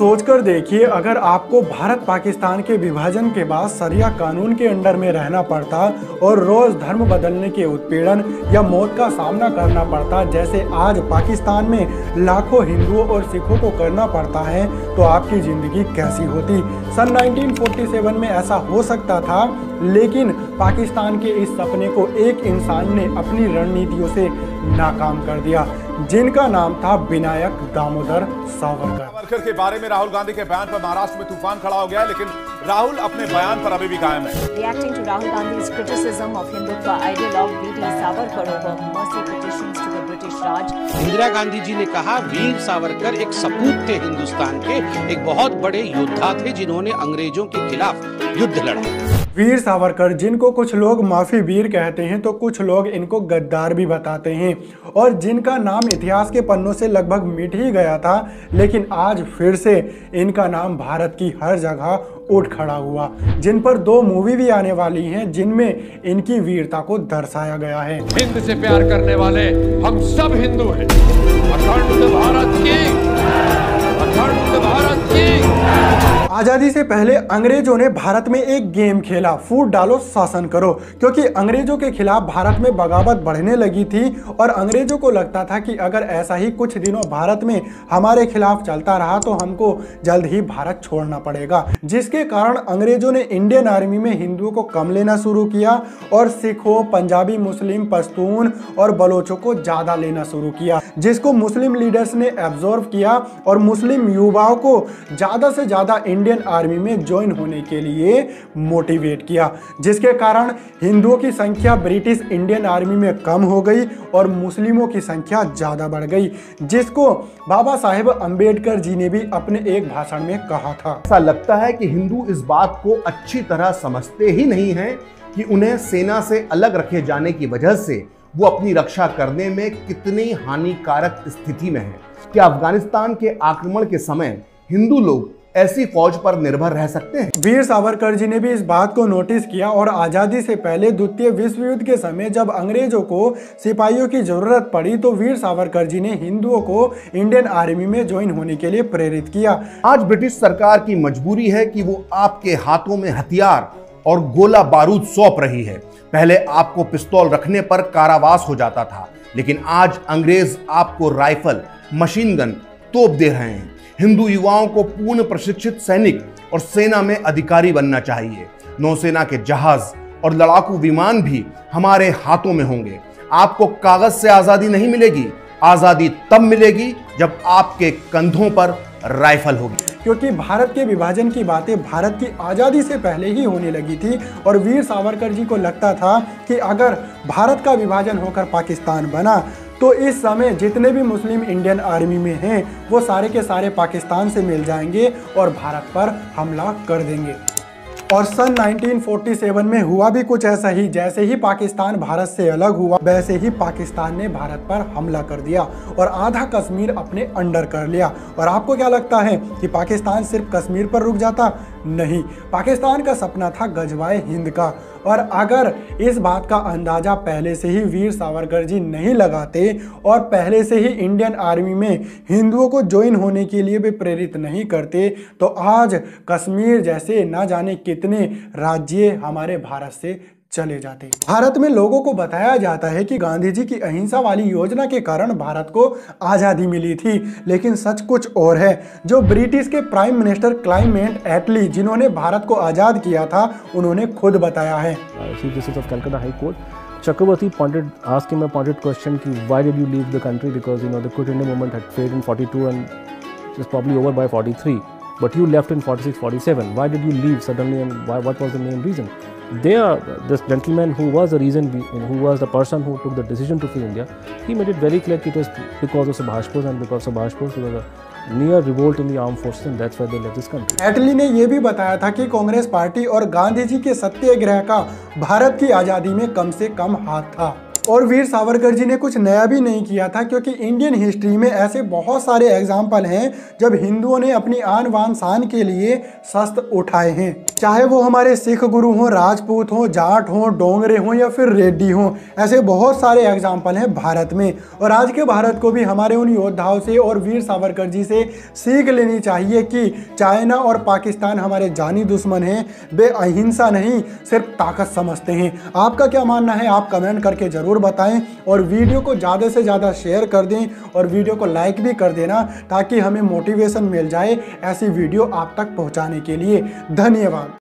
सोचकर देखिए, अगर आपको भारत पाकिस्तान के विभाजन के बाद शरिया कानून के अंडर में रहना पड़ता और रोज धर्म बदलने के उत्पीड़न या मौत का सामना करना पड़ता, जैसे आज पाकिस्तान में लाखों हिंदुओं और सिखों को करना पड़ता है, तो आपकी जिंदगी कैसी होती। सन 1947 में ऐसा हो सकता था, लेकिन पाकिस्तान के इस सपने को एक इंसान ने अपनी रणनीतियों से नाकाम कर दिया, जिनका नाम था विनायक दामोदर सावरकर। के बारे में राहुल गांधी के बयान पर महाराष्ट्र में तूफान खड़ा हो गया, लेकिन राहुल अपने बयान पर अभी भी कायम है। Reacting to Rahul Gandhi's criticism of Hindutva ideologue V.D. Savarkar over mercy petitions to the British Raj, Indira Gandhi ji ने कहा वीर सावरकर एक सपूत थे हिंदुस्तान के, एक बहुत बड़े योद्धा थे जिन्होंने अंग्रेजों के खिलाफ युद्ध लड़ा। वीर सावरकर, जिनको कुछ लोग माफी वीर कहते हैं तो कुछ लोग इनको गद्दार भी बताते हैं, और जिनका नाम इतिहास के पन्नों से लगभग मिट ही गया था, लेकिन आज फिर से इनका नाम भारत की हर जगह उठ खड़ा हुआ, जिन पर 2 मूवी भी आने वाली हैं, जिनमें इनकी वीरता को दर्शाया गया है। हिंद से प्यार करने वाले हम सब हिंदू हैं। अखंड भारत की, अखंड भारत की। आजादी से पहले अंग्रेजों ने भारत में एक गेम खेला, फूट डालो शासन करो, क्योंकि अंग्रेजों के खिलाफ भारत में बगावत बढ़ने लगी थी और अंग्रेजों को लगता था कि अगर ऐसा ही कुछ दिनों भारत में हमारे खिलाफ चलता रहा तो हमको जल्द ही भारत छोड़ना पड़ेगा, जिसके कारण अंग्रेजों ने इंडियन आर्मी में हिंदुओं को कम लेना शुरू किया और सिखों, पंजाबी, मुस्लिम, पश्तून और बलोचों को ज्यादा लेना शुरू किया, जिसको मुस्लिम लीडर्स ने एब्जॉर्व किया और मुस्लिम युवाओं को ज्यादा से ज्यादा इंडियन आर्मी में ज्वाइन होने के लिए मोटिवेट किया, जिसके कारण हिंदुओं की संख्या ब्रिटिश इंडियन आर्मी में कम हो गई और मुस्लिमों की संख्या ज्यादा बढ़ गई, जिसको बाबा साहेब अंबेडकर जी ने भी अपने एक भाषण में कहा था। ऐसा लगता है कि हिंदू इस बात को अच्छी तरह समझते ही नहीं हैं कि उन्हें सेना से अलग रखे जाने की वजह से वो अपनी रक्षा करने में कितनी हानिकारक स्थिति में है। क्या अफगानिस्तान के आक्रमण के समय हिंदू लोग ऐसी फौज पर निर्भर रह सकते हैं? वीर सावरकर जी ने भी इस बात को नोटिस किया और आजादी से पहले द्वितीय विश्व युद्ध के समय जब अंग्रेजों को सिपाहियों की जरूरत पड़ी तो वीर सावरकर जी ने हिंदुओं को इंडियन आर्मी में ज्वाइन होने के लिए प्रेरित किया। आज ब्रिटिश सरकार की मजबूरी है कि वो आपके हाथों में हथियार और गोला बारूद सौंप रही है। पहले आपको पिस्तौल रखने पर कारावास हो जाता था, लेकिन आज अंग्रेज आपको राइफल, मशीन गन, तोप दे रहे हैं। हिंदू युवाओं को पूर्ण प्रशिक्षित सैनिक और सेना में अधिकारी बनना चाहिए। नौसेना के जहाज और लड़ाकू विमान भी हमारे हाथों में होंगे। आपको कागज से आजादी नहीं मिलेगी, आजादी तब मिलेगी जब आपके कंधों पर राइफल होगी। क्योंकि भारत के विभाजन की बातें भारत की आज़ादी से पहले ही होने लगी थी और वीर सावरकर जी को लगता था कि अगर भारत का विभाजन होकर पाकिस्तान बना तो इस समय जितने भी मुस्लिम इंडियन आर्मी में हैं वो सारे के सारे पाकिस्तान से मिल जाएंगे और भारत पर हमला कर देंगे। और सन 1947 में हुआ भी कुछ ऐसा ही। जैसे ही पाकिस्तान भारत से अलग हुआ वैसे ही पाकिस्तान ने भारत पर हमला कर दिया और आधा कश्मीर अपने अंडर कर लिया। और आपको क्या लगता है कि पाकिस्तान सिर्फ कश्मीर पर रुक जाता? नहीं, पाकिस्तान का सपना था गजवाए हिंद का। और अगर इस बात का अंदाजा पहले से ही वीर सावरकर जी नहीं लगाते और पहले से ही इंडियन आर्मी में हिंदुओं को ज्वाइन होने के लिए भी प्रेरित नहीं करते तो आज कश्मीर जैसे ना जाने कितने राज्य हमारे भारत से चले जाते। भारत में लोगों को बताया जाता है कि गांधी जी की अहिंसा वाली योजना के कारण भारत को आज़ादी मिली थी, लेकिन सच कुछ और है। जो ब्रिटिश के प्राइम मिनिस्टर क्लाइमेट एटली जिन्होंने भारत को आज़ाद किया था, उन्होंने खुद बताया है। Chief Justice of Calcutta High Court, Chakrabarti asked him a pointed question कि why did you leave the country, because the Quit India movement had failed in 42 and was probably over by 43, but you left in 46, 47. Why did you leave suddenly and what was the main reason? This gentleman who was the reason, who was the person who took the decision to free India, he made it very clear that it was because of Subhash Bose, and because of Subhash Bose there was a near revolt in the armed forces and that's why they left this country. एटली ने यह भी बताया था कि Congress party और गांधी जी के सत्याग्रह का भारत की आज़ादी में कम से कम हाथ था। और वीर सावरकर जी ने कुछ नया भी नहीं किया था, क्योंकि इंडियन हिस्ट्री में ऐसे बहुत सारे एग्जाम्पल हैं जब हिंदुओं ने अपनी आन बान शान के लिए शस्त्र उठाए हैं, चाहे वो हमारे सिख गुरु हों, राजपूत हों, जाट हों, डोंगरे हों या फिर रेड्डी हों। ऐसे बहुत सारे एग्जाम्पल हैं भारत में, और आज के भारत को भी हमारे उन योद्धाओं से और वीर सावरकर जी से सीख लेनी चाहिए कि चाइना और पाकिस्तान हमारे जानी दुश्मन हैं, वे अहिंसा नहीं सिर्फ ताकत समझते हैं। आपका क्या मानना है आप कमेंट करके ज़रूर बताएं, और वीडियो को ज़्यादा से ज़्यादा शेयर कर दें और वीडियो को लाइक भी कर देना, ताकि हमें मोटिवेशन मिल जाए ऐसी वीडियो आप तक पहुंचाने के लिए। धन्यवाद।